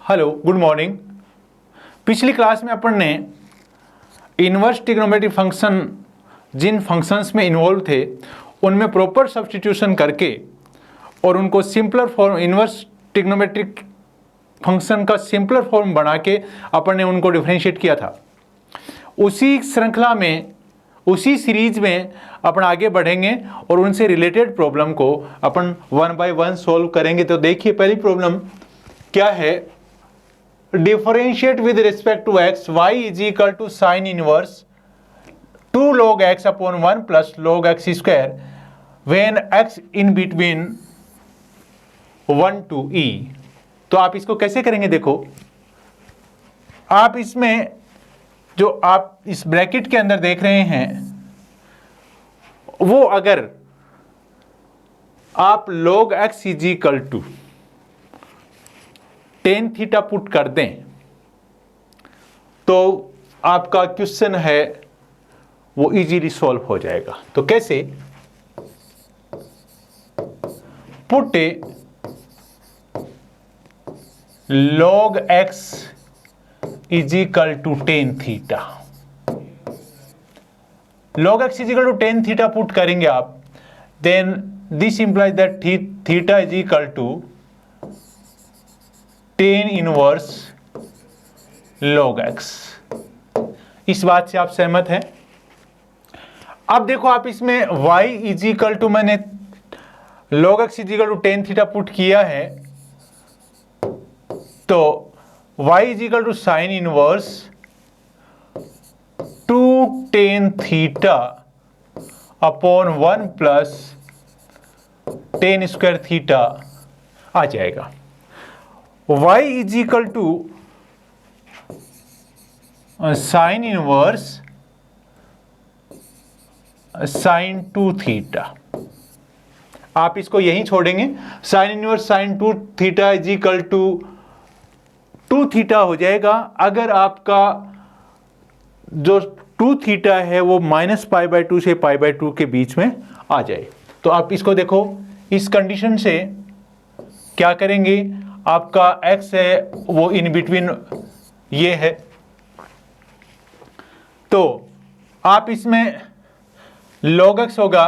Hello, good morning. पिछली class में अपन ने इन्वर्स ट्रिग्नोमेट्रिक फंक्शन जिन फंक्शंस में इन्वॉल्व थे उनमें प्रॉपर सब्स्टिट्यूशन करके और उनको simpler form inverse trigonometric function का सिंपलर फॉर्म बना के अपन ने उनको डिफरेंशिएट किया था। उसी श्रृंखला में उसी सीरीज में अपन आगे बढ़ेंगे और उनसे रिलेटेड प्रॉब्लम को अपन वन बाय वन सॉल्व करेंगे। तो देखिए पहली प्रॉब्लम क्या है, differentiate with respect to x y is equal to sine inverse 2 log x upon 1 plus log x square when x in between 1 to e। तो आप इसको कैसे करेंगे, देखो आप इसमें जो आप इस ब्रैकेट के अंदर देख रहे हैं वो अगर आप log x is equal to tan theta put कर दें तो आपका क्वेश्चन है वो इजीली सॉल्व हो जाएगा। तो कैसे, put a log x is equal to tan theta. log x is equal to tan theta put करेंगे आप, then this implies that theta is equal to tan inverse log x। इस बात से आप सहमत हैं? अब देखो आप इसमें y इज इक्वल टू मैंने log x is equal to tan theta put किया है तो y is equal to sine inverse two tan theta upon 1 plus tan square theta आ जाएगा। y is equal to sine inverse sine 2 theta. आप इसको यहीं छोड़ेंगे, sine inverse sine 2 theta is equal to 2 theta हो जाएगा। अगर आपका जो 2 थीटा है वो -π/2 से π/2 के बीच में आ जाए तो आप इसको देखो, इस कंडीशन से क्या करेंगे, आपका x है वो इन बिटवीन ये है तो आप इसमें log x होगा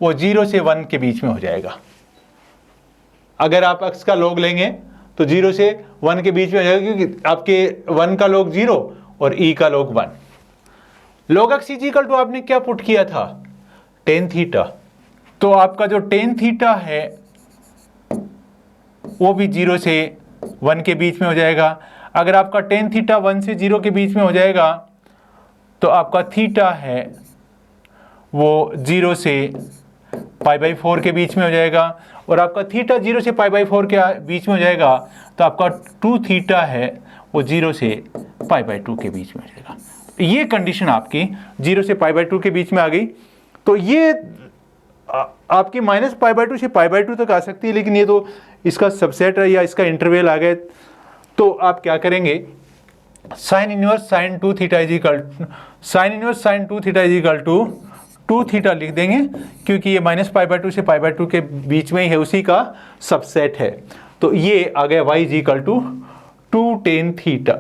वो 0 से 1 के बीच में हो जाएगा। अगर आप x का log लेंगे तो 0 से 1 के बीच में हो जाएगा क्योंकि आपके 1 का log 0 और e का log 1। log x is equal to आपने क्या पुट किया था, टेन थीटा। तो आपका जो टेन थीटा है वो भी 0 से 1 के बीच में हो जाएगा। अगर आपका टेन थीटा 1 से 0 के बीच में हो जाएगा तो आपका थीटा है वो 0 से π/4 के बीच में हो जाएगा और आपका थीटा 0 से π/4 के बीच में हो जाएगा तो आपका 2 थीटा है वो 0 से π/2 के बीच में हो जाएगा। ये कंडीशन आपकी 0 से π/2 के बीच में आ गई तो ये आपकी -π/2 से π/2 तक आ सकती है, लेकिन ये तो इसका सबसेट है या इसका इंटरवल आ गए तो आप क्या करेंगे, sine inverse sine 2 theta is equal sine inverse sine 2 theta is equal to 2 theta लिख देंगे क्योंकि ये -π/2 से π/2 के बीच में ही है, उसी का सबसेट है। तो ये आ गया y is equal to 2 tan theta,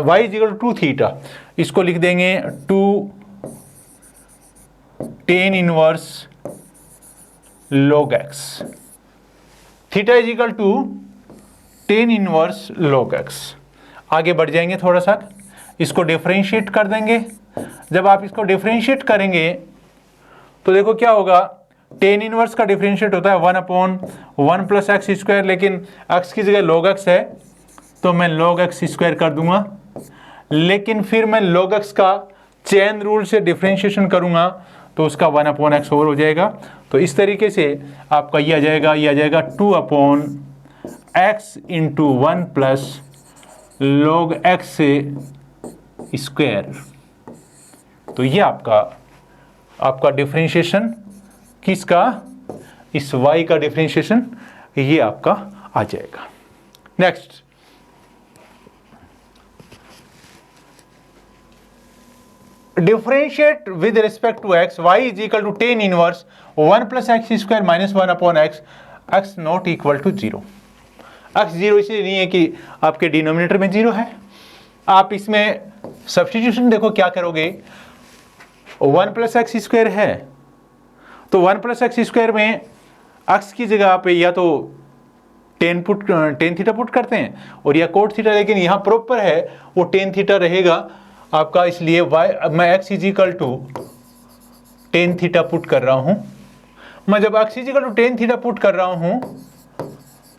y is equal to 2 theta. इसको लिख देंगे 2 tan inverse log x। Theta is equal to tan inverse log x। आगे बढ़ जाएंगे थोड़ा सा, इसको डिफरेंशिएट कर देंगे। जब आप इसको डिफरेंशिएट करेंगे तो देखो क्या होगा, टेन इनवर्स का डिफरेंशिएट होता है 1/1 प्लस एक्स स्क्वायर, लेकिन x की जगह log x है तो मैं log x स्क्वायर कर दूंगा, लेकिन फिर मैं log x का चेन रूल से डिफरेंशिएशन करूंगा तो उसका 1/x और हो जाएगा। तो इस तरीके से आपका ये आ जाएगा 2/x into 1 plus log x से स्क्वायर। तो ये आपका डिफरेंशिएशन किसका, इस y का डिफरेंशिएशन ये आपका आ जाएगा। Next, differentiate with respect to x, y is equal to tan inverse 1 plus x square minus 1 upon x x not equal to 0। x 0 इसलिए नहीं है कि आपके डिनोमिनेटर में 0 है। आप इसमें सब्स्टिट्यूशन देखो क्या करोगे, 1 प्लस एक्स स्क्वायर है तो 1 प्लस एक्स स्क्वायर में x की जगह पे या तो टेन थीटा पुट करते हैं और या कोट थीटा, लेकिन यहाँ प्रॉपर है वो टेन थीटा रहेगा आपका, इसलिए मैं x is equal to tan theta put कर रहा हूँ। मैं जब x is equal to tan theta put कर रहा हूँ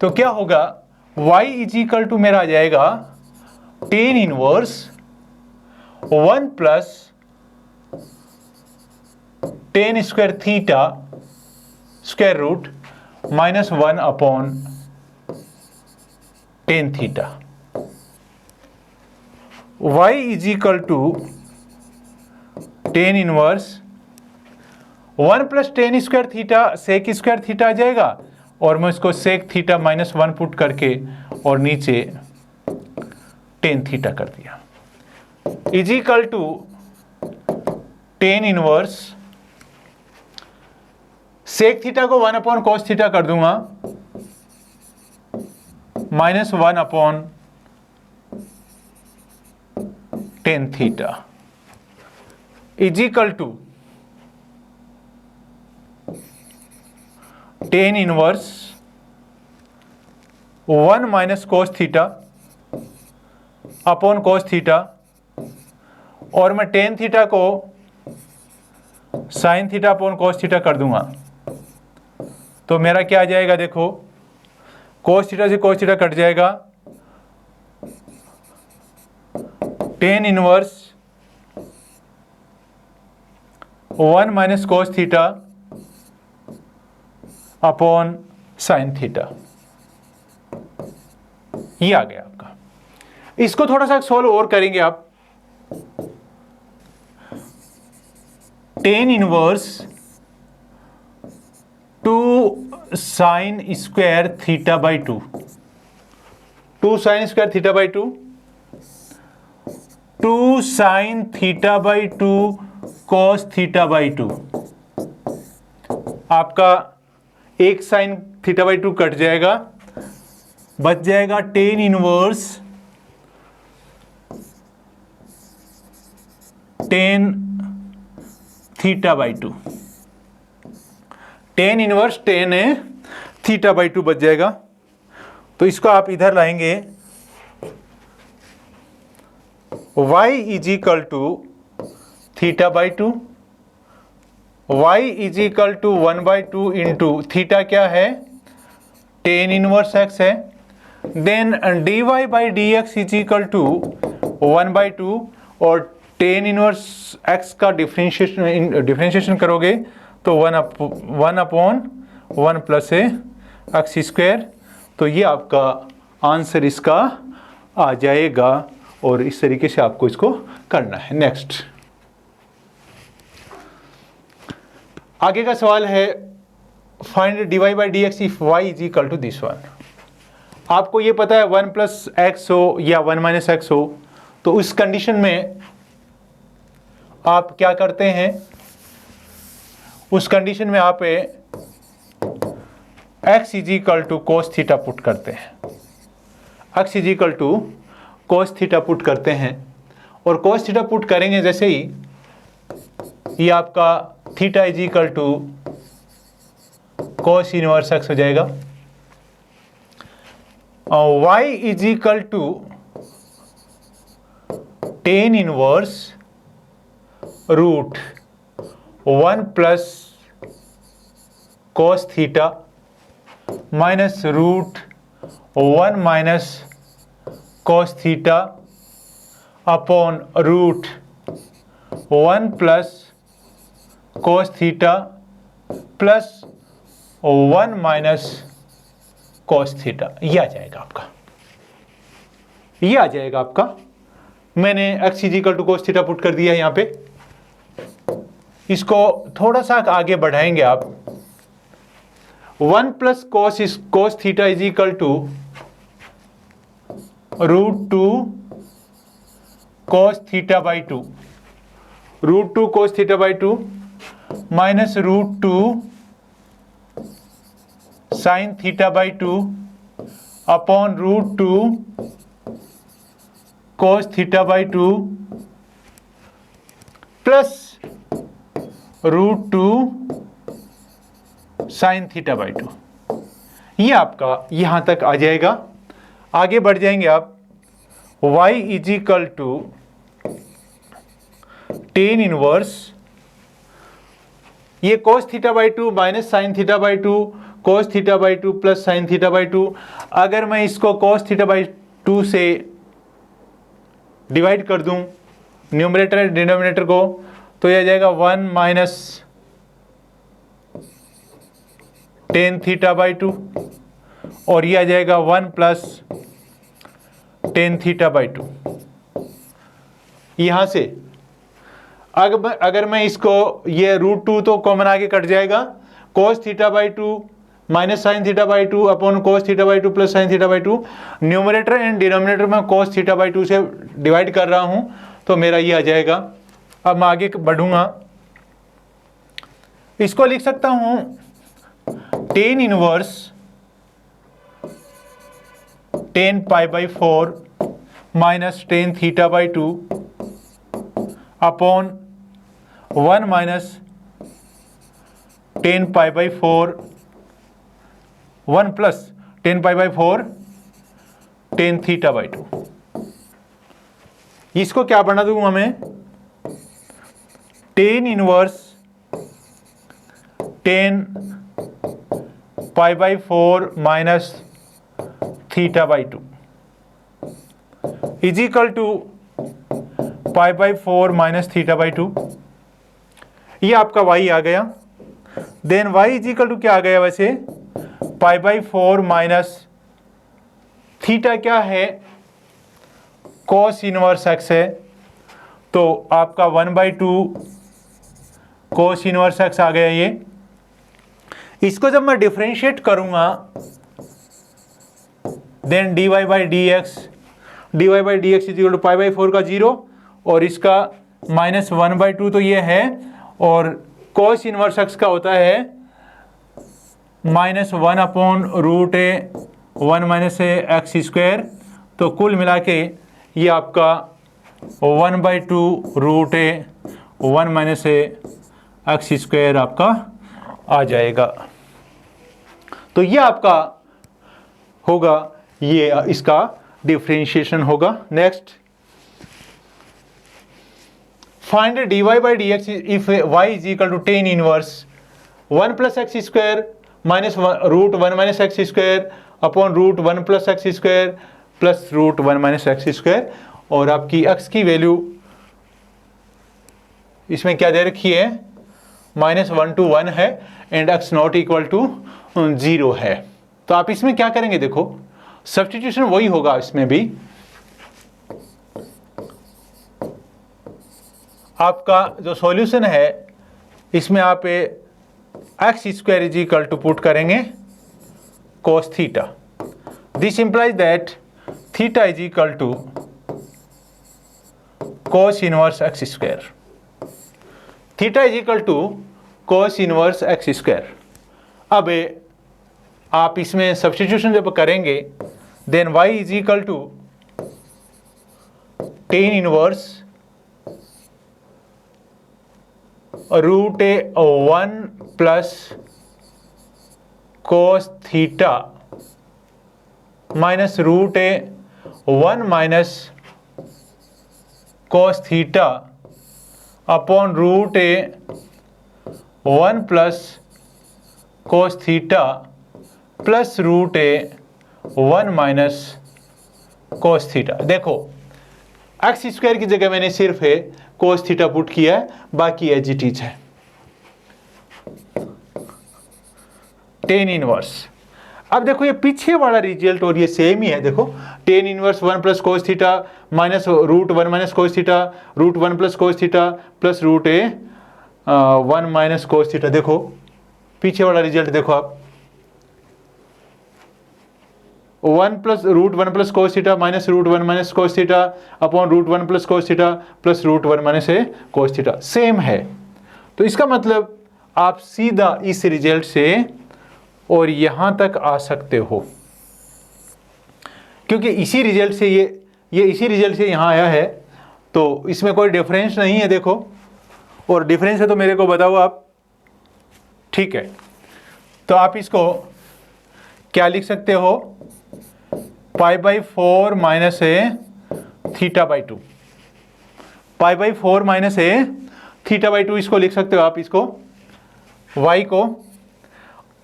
तो क्या होगा, y इज इक्वल टू मेरा आ जाएगा tan inverse 1 plus tan square theta square root minus 1 upon tan theta. y is equal to tan inverse 1 plus tan square theta sec square theta आ जाएगा और मैं इसको सेक थीटा माइनस 1 पुट करके और नीचे टेन थीटा कर दिया, is equal to tan inverse sec theta को 1 अपॉन कॉस थीटा कर दूंगा minus 1 upon tan theta is equal to tan inverse 1 minus cos theta upon cos theta, और मैं टेन थीटा को sine theta upon cos theta कर दूंगा तो मेरा क्या आ जाएगा, देखो कॉस थीटा से कॉस थीटा कट जाएगा, tan inverse 1 minus cos theta upon sine theta, ये आ गया आपका। इसको थोड़ा सा सॉल्व और करेंगे आप, tan inverse 2 sine square theta by 2, 2 sine square theta by 2, 2 sine theta by 2 cos theta by 2, आपका एक साइन थीटा बाई 2 कट जाएगा, बच जाएगा tan inverse tan theta by 2, tan inverse tan है थीटा बाई 2 बच जाएगा। तो इसको आप इधर लाएंगे, y is equal to theta by 2, y is equal to 1 by 2 into theta क्या है, टेन इनवर्स x है, then dy by d x is equal to 1 by 2 और टेन इनवर्स x का डिफरेंशिएशन करोगे तो 1 अपॉन 1 प्लस एक्स स्क्वायर, तो ये आपका आंसर इसका आ जाएगा और इस तरीके से आपको इसको करना है। नेक्स्ट आगे का सवाल है, find dy by d x if y is equal to this one. आपको ये पता है 1 प्लस एक्स हो या 1 माइनस एक्स हो, तो उस कंडीशन में आप क्या करते हैं, उस कंडीशन में आप x is equal to cos theta put करते हैं, x is equal to cos theta put करते हैं, और कोस थीटा पुट करेंगे जैसे ही ये आपका theta is equal to cos inverse x हो जाएगा, और y is equal to tan inverse root 1 plus cos theta minus root 1 minus cos theta upon root 1 plus cos theta plus 1 minus cos theta, ये आ जाएगा आपका, ये आ जाएगा आपका। मैंने x is equal to cos theta put कर दिया है यहाँ पे, इसको थोड़ा सा आगे बढ़ाएंगे आप, 1 plus cos theta is equal to root 2 cos theta by 2, root 2 cos theta by 2 minus root 2 sine theta by 2 upon root 2 cos theta by 2 plus root 2 sine theta by 2। ये आपका यहां तक आ जाएगा। आगे बढ़ जाएंगे आप, y is equal to tan inverse, ये cos theta by 2 minus sine theta by 2 cos theta by 2 plus sine theta by 2। अगर मैं इसको कोस थीटा बाई 2 से डिवाइड कर दूं न्यूमरेटर एंड डिनोमिनेटर को, तो यह आ जाएगा 1 माइनस टेन थीटा बाई 2 और यह आ जाएगा 1 प्लस टेन थीटा बाई 2। यहां से अगर मैं इसको, ये रूट 2 तो कॉमन आगे कट जाएगा, कोस theta by 2 minus sine theta by 2 upon cos theta by 2 plus sine theta by 2। Numerator and denominator में कोस थीटा बाई 2 से डिवाइड कर रहा हूं तो मेरा ये आ जाएगा। अब मैं आगे बढ़ूंगा, इसको लिख सकता हूं tan inverse tan pi by 4 minus tan theta by 2 upon 1 minus tan pi by 4 1 plus tan pi by 4 tan theta by 2। इसको क्या बना दूंगा मैं, tan inverse tan pi by 4 minus theta by 2 is equal to pi by 4 minus theta by 2। ये आपका y आ गया। Then y is equal to क्या आ गया वैसे, पाई बाई 4 माइनस थीटा क्या है, कोस इनवर्स x है, तो आपका 1/2 कोस इनवर्स x आ गया। ये इसको जब मैं डिफरेंशिएट करूंगा then dy by d x is equal to pi by 4 का 0 और इसका माइनस 1/2 तो ये है, और कोस इनवर्स x का होता है minus 1 upon root A 1 minus a x square. तो कुल मिला के ये आपका 1/2 root A 1 minus a x square आपका आ जाएगा। तो ये आपका होगा, ये इसका डिफरेंशिएशन होगा। Next, find dy by d x if y is equal to tan inverse 1 plus x square minus root 1 minus x square upon root 1 plus x square plus root 1 minus x square. और आपकी x की value इसमें क्या दे रखी है, -1 to 1 है and x not equal to 0 है। तो आप इसमें क्या करेंगे, देखो सब्स्टिट्यूशन वही होगा इसमें भी। आपका जो सॉल्यूशन है इसमें आप x square is equal to put करेंगे cos theta. This implies that theta is equal to cos inverse x square. Theta is equal to cos inverse x square. अब आप इसमें सब्स्टिट्यूशन जब करेंगे then y is equal to tan inverse root 1 plus cos theta minus root 1 minus cos theta upon root 1 plus cos theta plus root 1 minus cos theta. देखो x square की जगह मैंने सिर्फ कोस थीटा पुट किया है, बाकी एज इट इज है tan inverse. अब देखो ये पीछे वाला रिजल्ट और ये सेम ही है। देखो tan inverse 1 plus cos theta minus root 1 minus cos theta root 1 plus cos theta plus root 1 minus cos theta. देखो पीछे वाला रिजल्ट देखो आप, 1 plus root 1 plus cos theta minus root 1 minus cos theta upon root 1 plus cos theta plus root 1 minus cos theta same है। तो इसका मतलब आप सीधा इस रिजल्ट से और यहाँ तक आ सकते हो, क्योंकि इसी रिजल्ट से ये इसी रिजल्ट से यहाँ आया है, तो इसमें कोई डिफरेंस नहीं है देखो, और डिफरेंस है तो मेरे को बताओ आप। ठीक है, तो आप इसको क्या लिख सकते हो, π/4 माइनस ए θ/2, π/4 माइनस ए θ/2 इसको लिख सकते हो आप, इसको y को,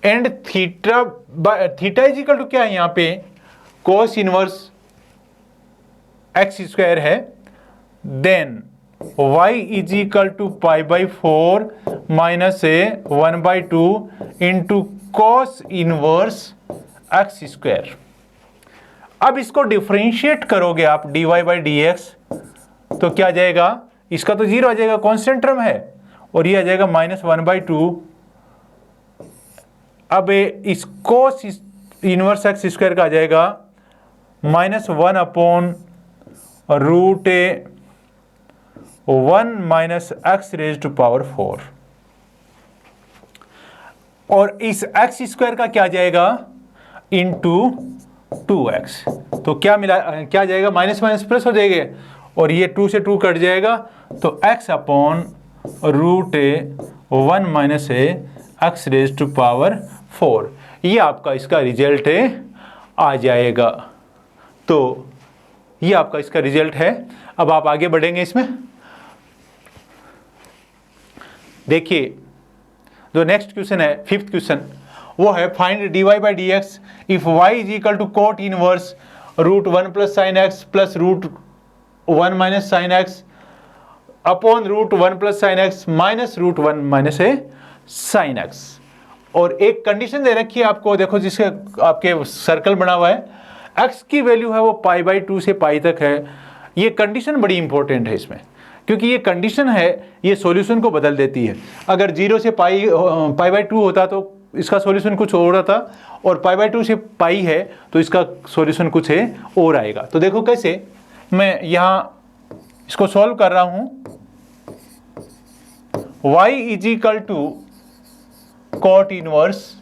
and theta is equal to क्या है यहाँ पे, कोस इनवर्स x स्क्वायर है, then y is equal to π/4 minus a 1/2 into cos inverse x square. अब इसको डिफरेंशिएट करोगे आप dy/dx, तो क्या आ जाएगा, इसका तो 0 आ जाएगा, कांस्टेंट टर्म है, और ये आ जाएगा -1/2। अब इस कोस इनवर्स x स्क्वायर का आ जाएगा -1/√1 minus x raise to power 4, और इस x स्क्वायर का क्या आ जाएगा, इंटू 2x। तो क्या मिला, क्या जाएगा, माइनस माइनस प्लस हो जाएगा, और ये 2 से 2 कट जाएगा, तो x/√1 minus x raise to power 4, ये आपका इसका रिजल्ट है, आ जाएगा। तो ये आपका इसका रिजल्ट है। अब आप आगे बढ़ेंगे इसमें, देखिए जो नेक्स्ट क्वेश्चन है, 5th क्वेश्चन, वो है find dy/dx if y is equal to cot inverse √1 plus sine x plus √1 minus sine x upon √1 plus sine x minus √1 minus sine x. और एक कंडीशन दे रखी है आपको, देखो जिसके आपके सर्कल बना हुआ है, x की वैल्यू है वो π/2 से पाई तक है। ये कंडीशन बड़ी इंपॉर्टेंट है इसमें, क्योंकि ये कंडीशन है, ये सॉल्यूशन को बदल देती है। अगर 0 से π/2 होता तो इसका सॉल्यूशन कुछ और आता, और π/2 से पाई है तो इसका सॉल्यूशन कुछ है और आएगा। तो देखो कैसे, मैं यहाँ इसको सॉल्व कर रहा हूँ, y is equal to cot inverse,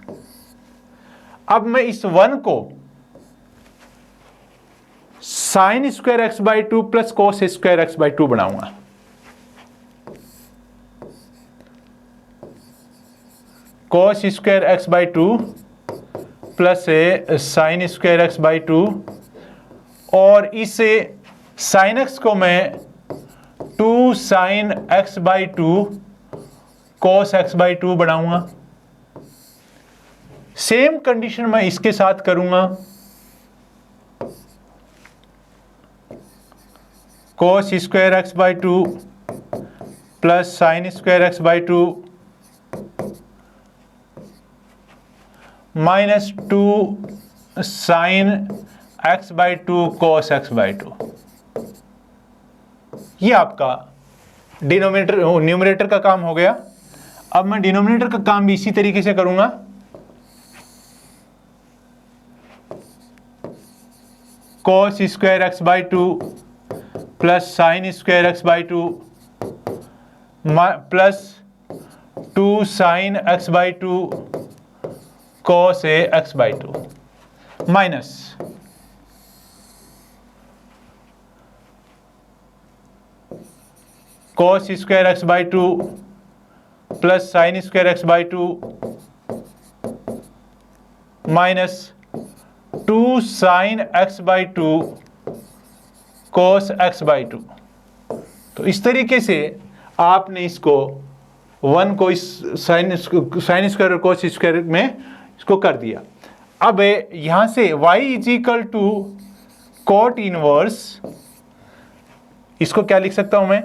अब मैं इस 1 को sine square x/2 plus cos square x/2 बनाऊंगा। Cos square x/2 plus sine square x/2, और इस साइन x को मैं 2 साइन x/2 कोस x/2 बनाऊंगा। सेम कंडीशन मैं इसके साथ करूंगा, cos square x/2 plus sine square x/2 minus 2 sine x/2 cos x/2। ये आपका डिनोमिनेटर न्यूमरेटर का काम हो गया। अब मैं डिनोमिनेटर का काम भी इसी तरीके से करूंगा, cos square x/2 plus sine square x/2 plus 2 sine x/2 cos x/2 minus cos square x/2 plus sine square x/2 minus 2 sine x/2 cos x/2। तो इस तरीके से आपने इसको 1 को इस साइन स्क्वायर और कोस स्क्वायर में इसको कर दिया। अब यहां से y is equal to cot inverse, इसको क्या लिख सकता हूं मैं,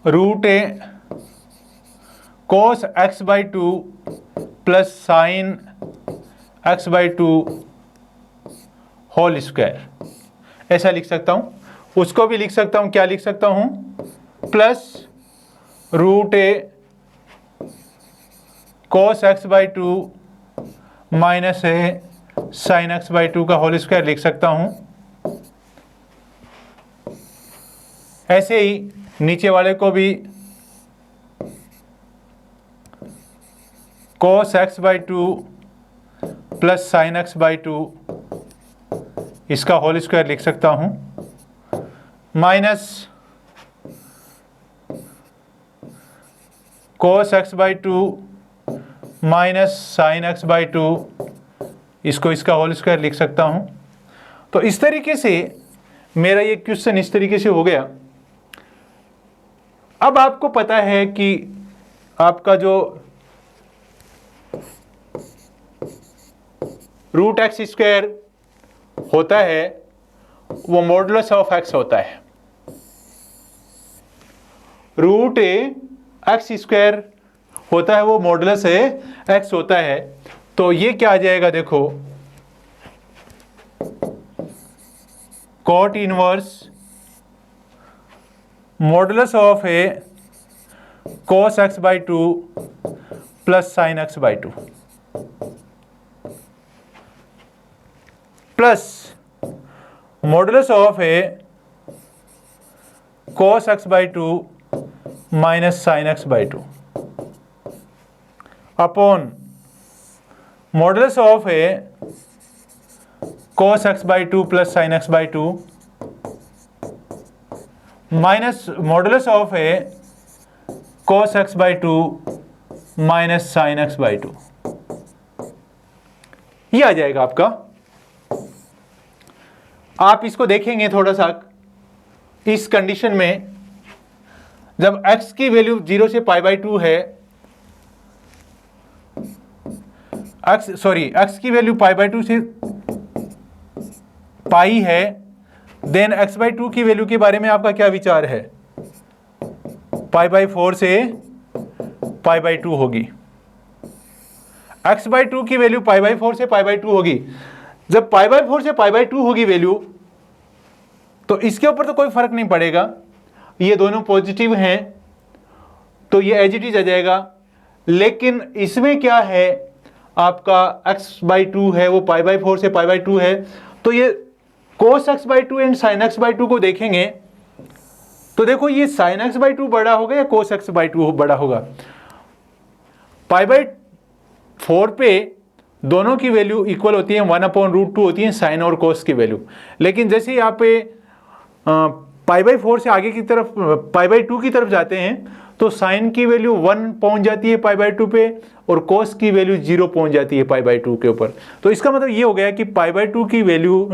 √a cos x/2 plus sine x/2 whole square, ऐसा लिख सकता हूं। उसको भी लिख सकता हूं, क्या लिख सकता हूं, plus √a cos x/2 minus sine x/2 का होल स्क्वायर लिख सकता हूं। ऐसे ही नीचे वाले को भी cos x by two plus sine x by two, इसका होल स्क्वायर लिख सकता हूँ, minus cos x by two minus sine x by to, इसको इसका होल स्क्वायर लिख सकता हूँ। तो इस तरीके से मेरा ये क्वेश्चन इस तरीके से हो गया। अब आपको पता है कि आपका जो रूट एक्स स्क्वायर होता है वो मॉडुलस ऑफ एक्स होता है। रूट एक्स स्क्वायर होता है वो मॉडुलस है एक्स होता है। तो ये क्या आ जाएगा, देखो, cot inverse modulus of a cos x by two plus sine x by two plus modulus of a cos x by two minus sine x by two upon modulus of a cos x by two plus sine x by two minus modulus of a cos x by two minus sine x by two, ये आ जाएगा आपका। आप इसको देखेंगे थोड़ा सा, इस कंडीशन में जब x की वैल्यू 0 से पाई बाई टू है, x की वैल्यू पाई बाई टू से पाई है, देन x बाई टू की वैल्यू के बारे में आपका क्या विचार है? पाई बाई 4 से पाई बाई 2 होगी। x बाई टू की वैल्यू पाई बाई 4 से पाई बाई 2 होगी। जब पाई बाई 4 से पाई बाई 2 होगी वैल्यू, तो इसके ऊपर तो कोई फर्क नहीं पड़ेगा, ये दोनों पॉजिटिव हैं तो ये एज इट इज आ जाएगा। लेकिन इसमें क्या है, आपका x बाई टू है वो पाई बाई 4 से पाई बाई 2 है, तो ये cos x by to and sin x by to को देखेंगे तो देखो ये sin x बाई टू बड़ा होगा या cos x बाई टू बड़ा होगा। पाई बाई 4 पे दोनों की वैल्यू इक्वल होती है, 1/√2 होती है साइन और cos की वैल्यू। लेकिन जैसे यहाँ पे पाई बाई 4 से आगे की तरफ पाई बाई 2 की तरफ जाते हैं तो साइन की वैल्यू 1 पहुंच जाती है पाई बाई 2 पे और cos की वैल्यू 0 पहुंच जाती है पाई बाई 2 के ऊपर। तो इसका मतलब ये हो गया कि पाई बाई 2 की वैल्यू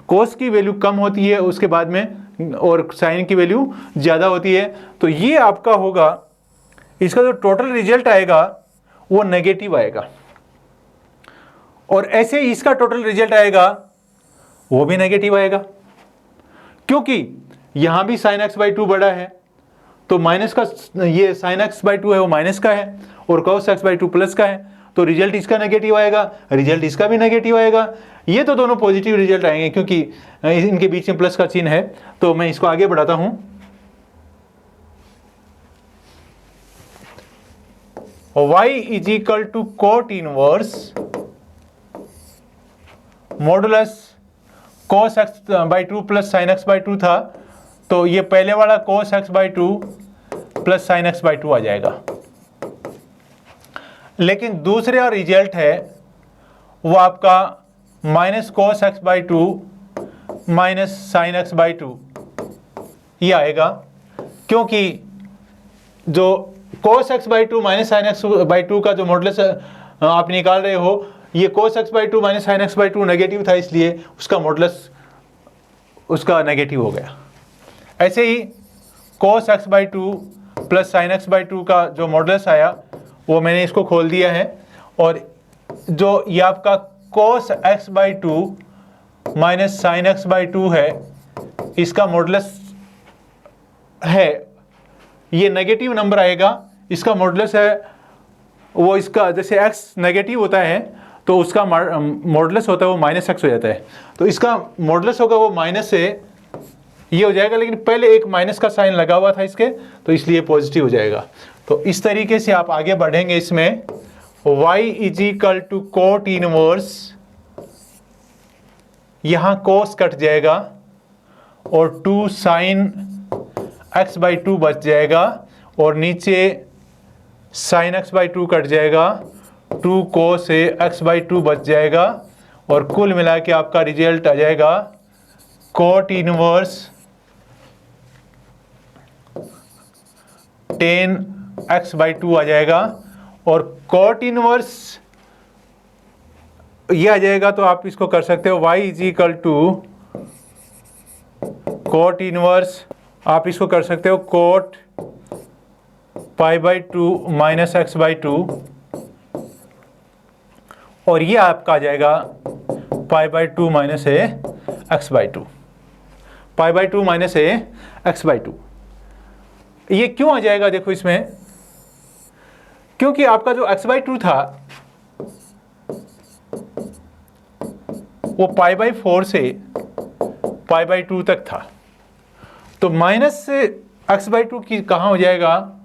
cos की वैल्यू कम होती है उसके बाद में, और साइन की वैल्यू ज़्यादा होती है। तो ये आपका होगा, इसका जो टोटल रिजल्ट आएगा वो नेगेटिव आएगा, और ऐसे इसका टोटल रिजल्ट आएगा वो भी नेगेटिव आएगा, क्योंकि यहाँ भी sin x बाई टू बड़ा है तो माइनस का, ये sin x बाई टू है वो माइनस का है और cos x by two plus का है, तो रिजल्ट इसका नेगेटिव आएगा, रिजल्ट इसका भी नेगेटिव आएगा। ये तो दोनों पॉजिटिव रिजल्ट आएंगे क्योंकि इनके बीच में प्लस का चिन्ह है। तो मैं इसको आगे बढ़ाता हूं। y is equal to cot inverse modulus cos x by two plus sine x by two था, तो ये पहले वाला cos x by two plus sine x by two आ जाएगा। लेकिन दूसरे और रिजल्ट है वो आपका minus cos x by two minus sine x by two, ये आएगा, क्योंकि जो cos x by two minus sine x by two का जो मॉडुलस आप निकाल रहे हो, ये cos x by two minus sine x by to negative था, इसलिए उसका मॉडुलस उसका नेगेटिव हो गया। ऐसे ही cos x by two plus sine x by two का जो मॉडुलस आया वो मैंने इसको खोल दिया है, और जो ये आपका cos x by two minus sine x by to है, इसका मॉडुलस है, ये नेगेटिव नंबर आएगा। इसका मॉडुलस है वो, इसका जैसे x नेगेटिव होता है तो उसका मॉडुलस होता है वो माइनस x हो जाता है, तो इसका मॉडुलस होगा वो माइनस से ये हो जाएगा, लेकिन पहले एक माइनस का साइन लगा हुआ था इसके, तो इसलिए पॉजिटिव हो जाएगा। तो इस तरीके से आप आगे बढ़ेंगे इसमें। y is equal to cot inverse, यहाँ cos कट जाएगा और 2 साइन x बाई टू बच जाएगा, और नीचे sign x by to cut जाएगा, 2 cos एक्स बाई टू बच जाएगा, और कुल मिला के आपका रिजल्ट आ जाएगा cot inverse tan x by two आ जाएगा। और कोट इनवर्स ये आ जाएगा तो आप इसको कर सकते हो y is equal to cot inverse, आप इसको कर सकते हो cot pi by two minus x by two, और ये आपका आ जाएगा pi by two minus a x by two, pi by two minus a x by two. ये क्यों आ जाएगा देखो इसमें, क्योंकि आपका जो एक्स बाई टू था वो पाई बाई फोर से पाई बाई टू तक था, तो माइनस से एक्स बाई टू की कहाँ हो जाएगा,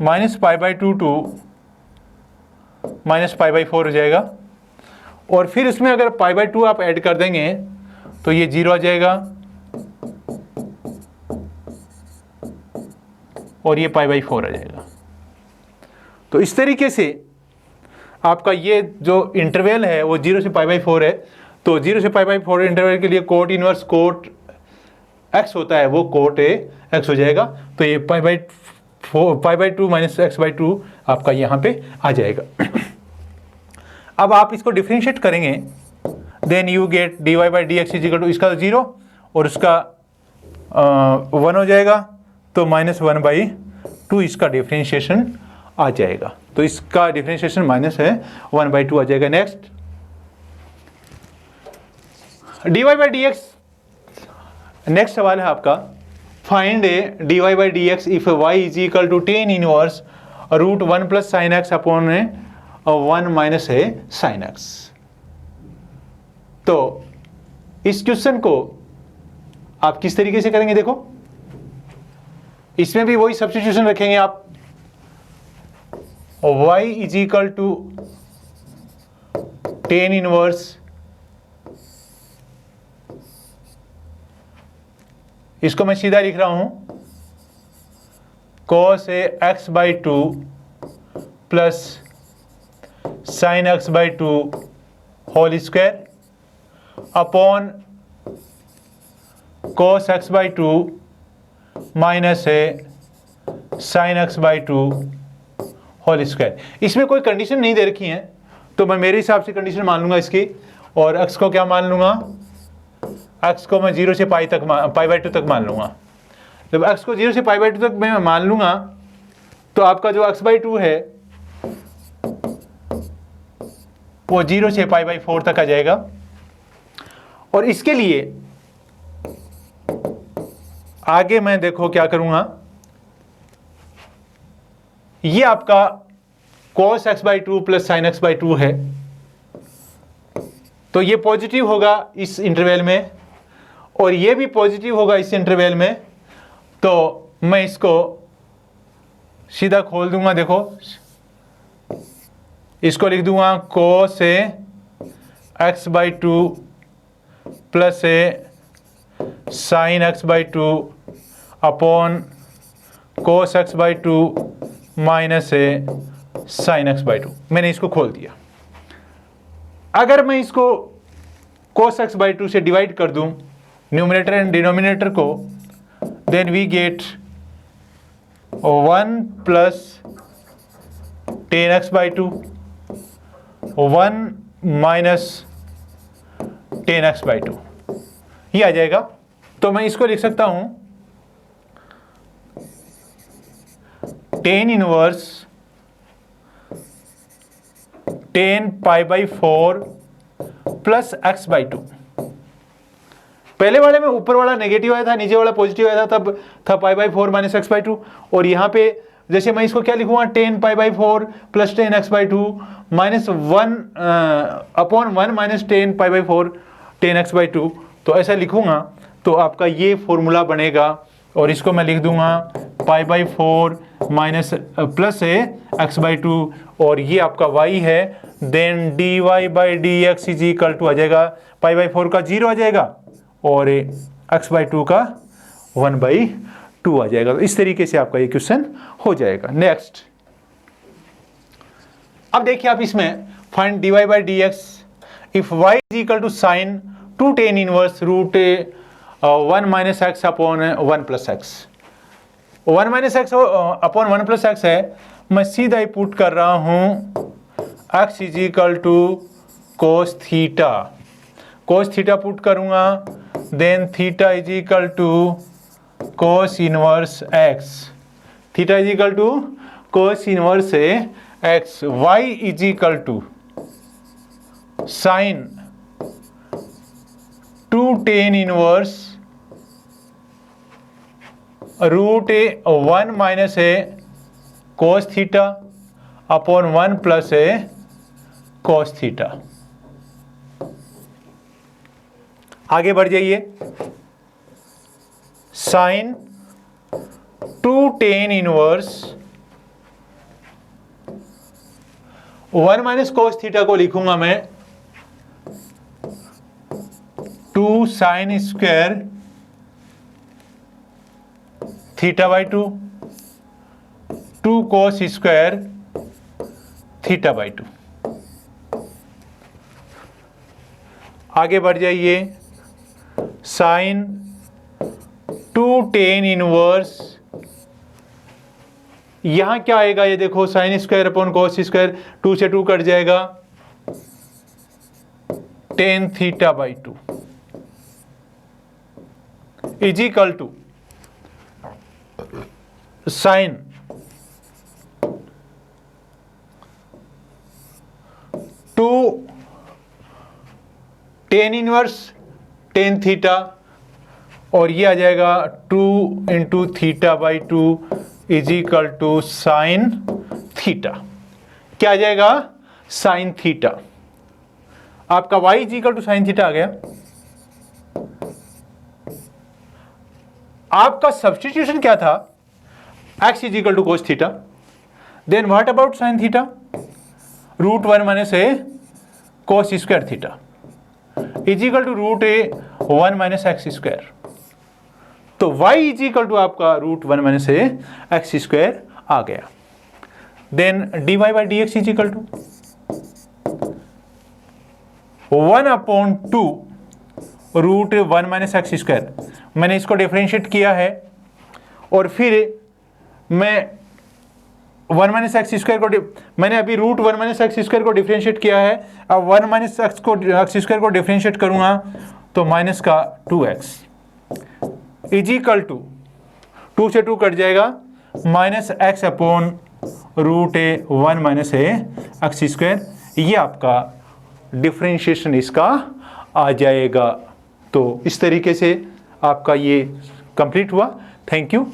minus pi by two two minus pi by four हो जाएगा। और फिर इसमें अगर पाई बाई टू आप ऐड कर देंगे तो ये 0 आ जाएगा, और ये पाई बाई फोर आ जाएगा। तो इस तरीके से आपका ये जो इंटरवल है वो 0 से पाई बाई फोर है, तो 0 से पाई बाई फोर इंटरवल के लिए कोट इनवर्स कोट एक्स होता है वो कोट ए एक्स हो जाएगा। तो ये पाई by two minus x by to आपका यहाँ पे आ जाएगा। अब आप इसको डिफ्रेंशिएट करेंगे, then you get d y by d x is equal to, इसका 0 और उसका 1 हो जाएगा, तो माइनस वन बाई टू इसका डिफ्रेंशिएशन आ जाएगा। तो इसका डिफ्रेंशिएशन माइनस है 1 बाई टू आ जाएगा। Next d y by d x, next सवाल है आपका, find a d y by d x if y is equal to tan inverse root one plus sine x upon one minus a sine x. तो इस question को आप किस तरीके से करेंगे, देखो इसमें भी वही सब्स्टिट्यूशन रखेंगे आप, y is equal to tan inverse, इसको मैं सीधा लिख रहा हूं cos a x by two plus sine x by two whole square upon cos x by two minus a sine x by two whole square. इसमें कोई condition नहीं दे रखी है, तो मैं मेरे हिसाब से कंडीशन मान लूंगा इसकी, और x को क्या मान लूंगा, x को मैं 0 से पाई बाई टू तक मान लूंगा। जब x को 0 से पाई बाई टू तक मैं मान लूंगा तो आपका जो x बाई टू है वो 0 से पाई बाई फोर तक आ जाएगा। और इसके लिए आगे मैं देखो क्या करूंगा, ये आपका cos x by two plus sine x by to है, तो ये पॉजिटिव होगा इस इंटरवल में, और ये भी पॉजिटिव होगा इस इंटरवल में। तो मैं इसको सीधा खोल दूंगा, देखो इसको लिख दूंगा cos a x by two plus a sine x by two upon cos x by two minus a sine x by two. मैंने इसको खोल दिया। अगर मैं इसको cos एक्स बाई टू से डिवाइड कर दूं न्यूमरेटर एंड डिनोमिनेटर को, then we get 1 plus tan x by two 1 minus tan x by two, ये आ जाएगा। तो मैं इसको लिख सकता हूं tan inverse tan pi by four plus x by to. पहले वाले में ऊपर वाला नेगेटिव आया था, नीचे वाला पॉजिटिव आया था, तब था पाई by four minus x by two. और यहाँ पे जैसे मैं इसको क्या लिखूंगा, ten pi by four plus tan x by two minus one upon one minus tan pi by four ten x by to, तो ऐसा लिखूंगा तो आपका ये फॉर्मूला बनेगा। और इसको मैं लिख दूंगा pi by four minus plus a x by two, और ये आपका y है। Then d y by d x is equal to आ जाएगा पाई बाई फोर का 0 आ जाएगा और एक्स बाई टू का 1/2 आ जाएगा। तो इस तरीके से आपका ये क्वेश्चन हो जाएगा। नेक्स्ट, अब देखिए आप इसमें find dy/dx if y is equal to sine 2 tan inverse root 1 minus x upon 1 plus x. 1 minus x upon 1 plus x है, मैं सीधा ही पुट कर रहा हूं x is equal to cos theta. Cos theta put करूंगा, then theta is equal to cos inverse x. Theta is equal to cos inverse x. y is equal to sine 2 tan inverse root 1 minus cos theta upon 1 plus cos theta. आगे बढ़ जाइए, sine 2 tan inverse 1 minus cos theta को लिखूंगा मैं 2 sine square theta by 2 cos square theta by 2। आगे बढ़ जाइए, sine 2 tan inverse, यहां क्या आएगा ये देखो, sine square upon cos square, 2 से 2 कट जाएगा, tan theta by 2 is equal to sine 2 tan inverse tan theta, और ये आ जाएगा 2 into theta by 2 is equal to sine theta. क्या आ जाएगा? Sine theta. आपका y is equal to sine theta आ गया। आपका सब्स्टिट्यूशन क्या था? x is equal to cos theta, then what about sine theta? Root 1 minus cos square theta is equal to root 1 minus x square. तो y is equal to आपका root 1 minus x square आ गया। Then dy/dx is equal to 1/2 root 1 minus x square. मैंने इसको differentiate किया है और फिर मैं 1 माइनस एक्स स्क्वायर को मैंने अभी रूट 1 माइनस एक्स स्क्वायर को डिफरेंशिएट किया है। अब 1 माइनस एक्स स्क्वायर को डिफरेंशिएट करूंगा तो माइनस का 2x इज इक्वल टू 2 से 2 कट जाएगा, minus x upon root 1 minus x square. ये आपका डिफरेंशिएशन इसका आ जाएगा। तो इस तरीके से आपका ये कंप्लीट हुआ। Thank you.